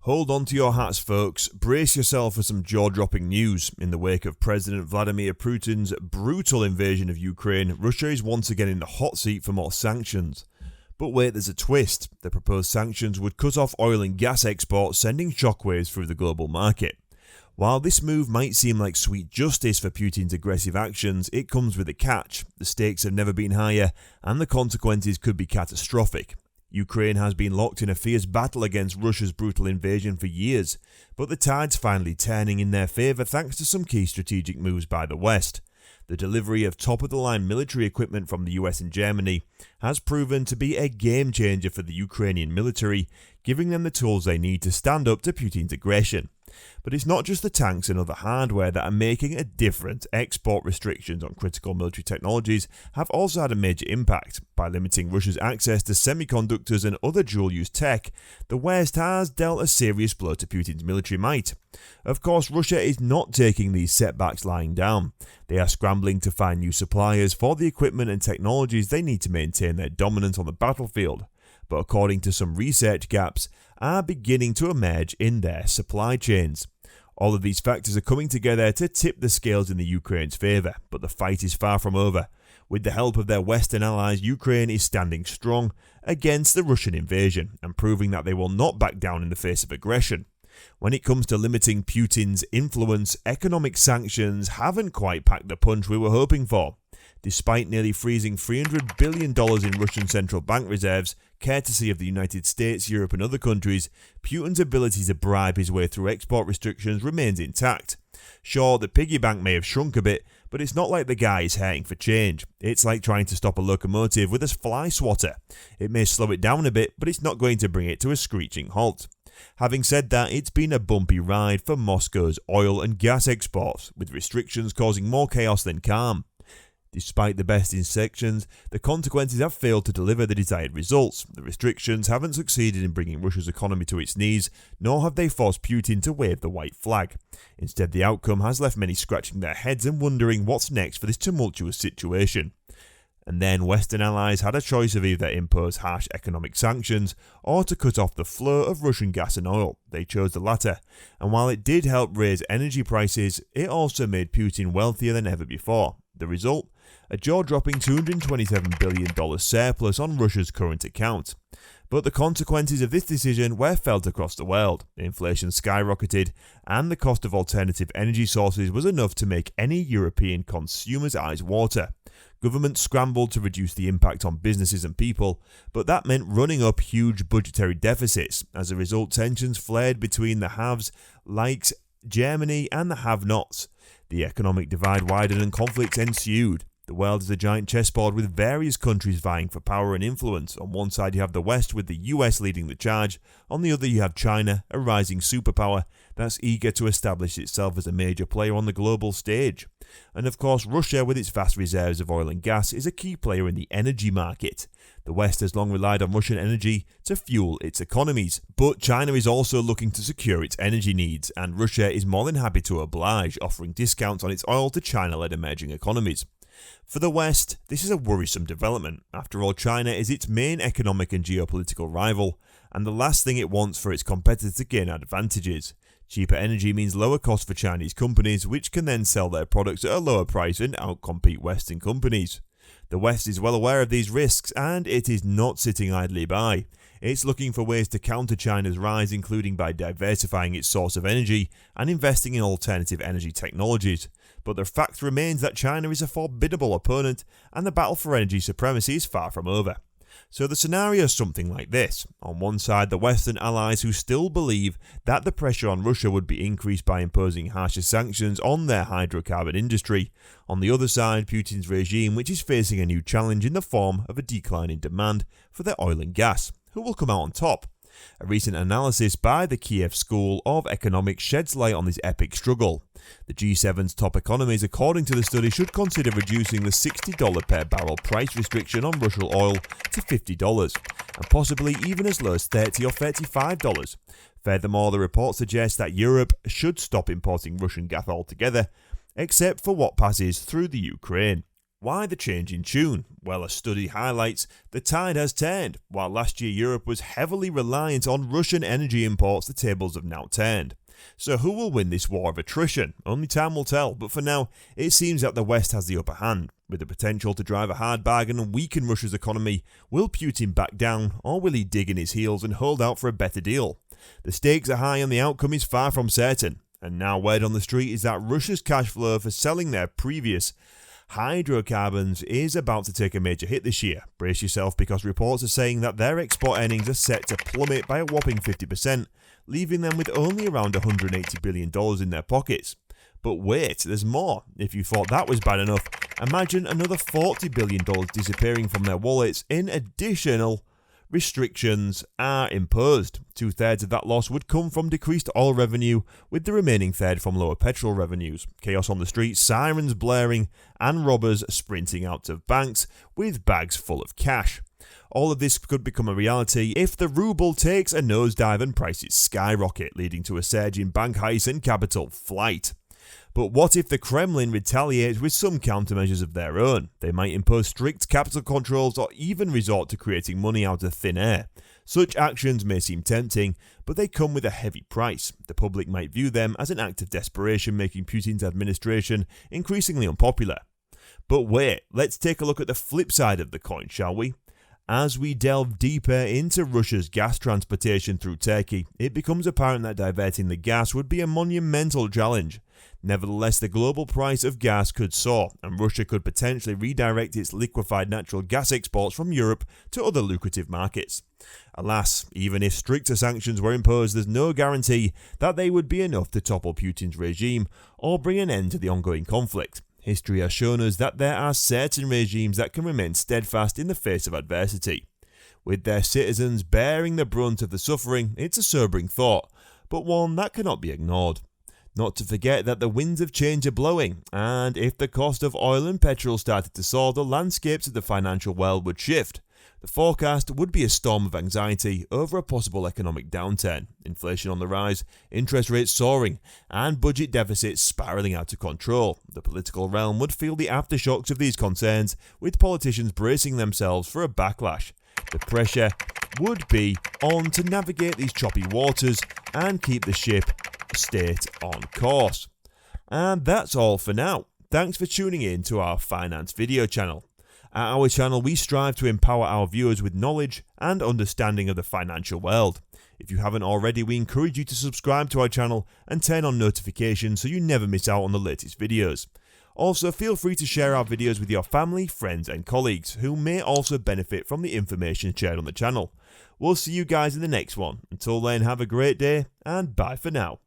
Hold on to your hats, folks. Brace yourself for some jaw-dropping news. In the wake of President Vladimir Putin's brutal invasion of Ukraine, Russia is once again in the hot seat for more sanctions. But wait, there's a twist. The proposed sanctions would cut off oil and gas exports, sending shockwaves through the global market. While this move might seem like sweet justice for Putin's aggressive actions, it comes with a catch. The stakes have never been higher, and the consequences could be catastrophic. Ukraine has been locked in a fierce battle against Russia's brutal invasion for years, but the tide's finally turning in their favour thanks to some key strategic moves by the West. The delivery of top-of-the-line military equipment from the US and Germany has proven to be a game-changer for the Ukrainian military, giving them the tools they need to stand up to Putin's aggression. But it's not just the tanks and other hardware that are making a difference. Export restrictions on critical military technologies have also had a major impact. By limiting Russia's access to semiconductors and other dual-use tech, the West has dealt a serious blow to Putin's military might. Of course, Russia is not taking these setbacks lying down. They are scrambling to find new suppliers for the equipment and technologies they need to maintain their dominance on the battlefield. But according to some research, gaps are beginning to emerge in their supply chains. All of these factors are coming together to tip the scales in the Ukraine's favour, but the fight is far from over. With the help of their Western allies, Ukraine is standing strong against the Russian invasion and proving that they will not back down in the face of aggression. When it comes to limiting Putin's influence, economic sanctions haven't quite packed the punch we were hoping for. Despite nearly freezing $300 billion in Russian central bank reserves, courtesy of the United States, Europe and other countries, Putin's ability to bribe his way through export restrictions remains intact. Sure, the piggy bank may have shrunk a bit, but it's not like the guy is hurting for change. It's like trying to stop a locomotive with a fly swatter. It may slow it down a bit, but it's not going to bring it to a screeching halt. Having said that, it's been a bumpy ride for Moscow's oil and gas exports, with restrictions causing more chaos than calm. Despite the best intentions, the consequences have failed to deliver the desired results. The restrictions haven't succeeded in bringing Russia's economy to its knees, nor have they forced Putin to wave the white flag. Instead, the outcome has left many scratching their heads and wondering what's next for this tumultuous situation. And then Western allies had a choice of either impose harsh economic sanctions or to cut off the flow of Russian gas and oil. They chose the latter, and while it did help raise energy prices, it also made Putin wealthier than ever before. The result? A jaw-dropping $227 billion surplus on Russia's current account. But the consequences of this decision were felt across the world. Inflation skyrocketed, and the cost of alternative energy sources was enough to make any European consumer's eyes water. Governments scrambled to reduce the impact on businesses and people, but that meant running up huge budgetary deficits. As a result, tensions flared between the haves like Germany and the have-nots. The economic divide widened and conflicts ensued. The world is a giant chessboard with various countries vying for power and influence. On one side you have the West with the US leading the charge, on the other you have China, a rising superpower that's eager to establish itself as a major player on the global stage. And of course Russia, with its vast reserves of oil and gas, is a key player in the energy market. The West has long relied on Russian energy to fuel its economies, but China is also looking to secure its energy needs, and Russia is more than happy to oblige, offering discounts on its oil to China-led emerging economies. For the West, this is a worrisome development. After all, China is its main economic and geopolitical rival, and the last thing it wants for its competitors to gain advantages. Cheaper energy means lower costs for Chinese companies, which can then sell their products at a lower price and outcompete Western companies. The West is well aware of these risks, and it is not sitting idly by. It's looking for ways to counter China's rise, including by diversifying its source of energy and investing in alternative energy technologies. But the fact remains that China is a formidable opponent, and the battle for energy supremacy is far from over. So the scenario is something like this. On one side, the Western allies who still believe that the pressure on Russia would be increased by imposing harsher sanctions on their hydrocarbon industry. On the other side, Putin's regime, which is facing a new challenge in the form of a decline in demand for their oil and gas. Who will come out on top? A recent analysis by the Kiev School of Economics sheds light on this epic struggle. The G7's top economies, according to the study, should consider reducing the $60 per barrel price restriction on Russian oil to $50, and possibly even as low as $30 or $35. Furthermore, the report suggests that Europe should stop importing Russian gas altogether, except for what passes through the Ukraine. Why the change in tune? Well, a study highlights the tide has turned. While last year Europe was heavily reliant on Russian energy imports, the tables have now turned. So who will win this war of attrition? Only time will tell, but for now, it seems that the West has the upper hand, with the potential to drive a hard bargain and weaken Russia's economy. Will Putin back down, or will he dig in his heels and hold out for a better deal? The stakes are high and the outcome is far from certain. And now word on the street is that Russia's cash flow for selling their previous hydrocarbons is about to take a major hit this year. Brace yourself, because reports are saying that their export earnings are set to plummet by a whopping 50%, leaving them with only around $180 billion in their pockets. But wait, there's more. If you thought that was bad enough, imagine another $40 billion disappearing from their wallets in additional restrictions are imposed. 2/3 of that loss would come from decreased oil revenue, with the remaining third from lower petrol revenues. Chaos on the streets, sirens blaring, and robbers sprinting out of banks with bags full of cash. All of this could become a reality if the ruble takes a nosedive and prices skyrocket, leading to a surge in bank heists and capital flight. But what if the Kremlin retaliates with some countermeasures of their own? They might impose strict capital controls or even resort to creating money out of thin air. Such actions may seem tempting, but they come with a heavy price. The public might view them as an act of desperation, making Putin's administration increasingly unpopular. But wait, let's take a look at the flip side of the coin, shall we? As we delve deeper into Russia's gas transportation through Turkey, it becomes apparent that diverting the gas would be a monumental challenge. Nevertheless, the global price of gas could soar, and Russia could potentially redirect its liquefied natural gas exports from Europe to other lucrative markets. Alas, even if stricter sanctions were imposed, there's no guarantee that they would be enough to topple Putin's regime or bring an end to the ongoing conflict. History has shown us that there are certain regimes that can remain steadfast in the face of adversity. With their citizens bearing the brunt of the suffering, it's a sobering thought, but one that cannot be ignored. Not to forget that the winds of change are blowing, and if the cost of oil and petrol started to soar, the landscapes of the financial world would shift. The forecast would be a storm of anxiety over a possible economic downturn, inflation on the rise, interest rates soaring, and budget deficits spiralling out of control. The political realm would feel the aftershocks of these concerns, with politicians bracing themselves for a backlash. The pressure would be on to navigate these choppy waters and keep the ship state on course. And that's all for now. Thanks for tuning in to our finance video channel. At our channel, we strive to empower our viewers with knowledge and understanding of the financial world. If you haven't already, we encourage you to subscribe to our channel and turn on notifications so you never miss out on the latest videos. Also, feel free to share our videos with your family, friends and colleagues who may also benefit from the information shared on the channel. We'll see you guys in the next one. Until then, have a great day and bye for now.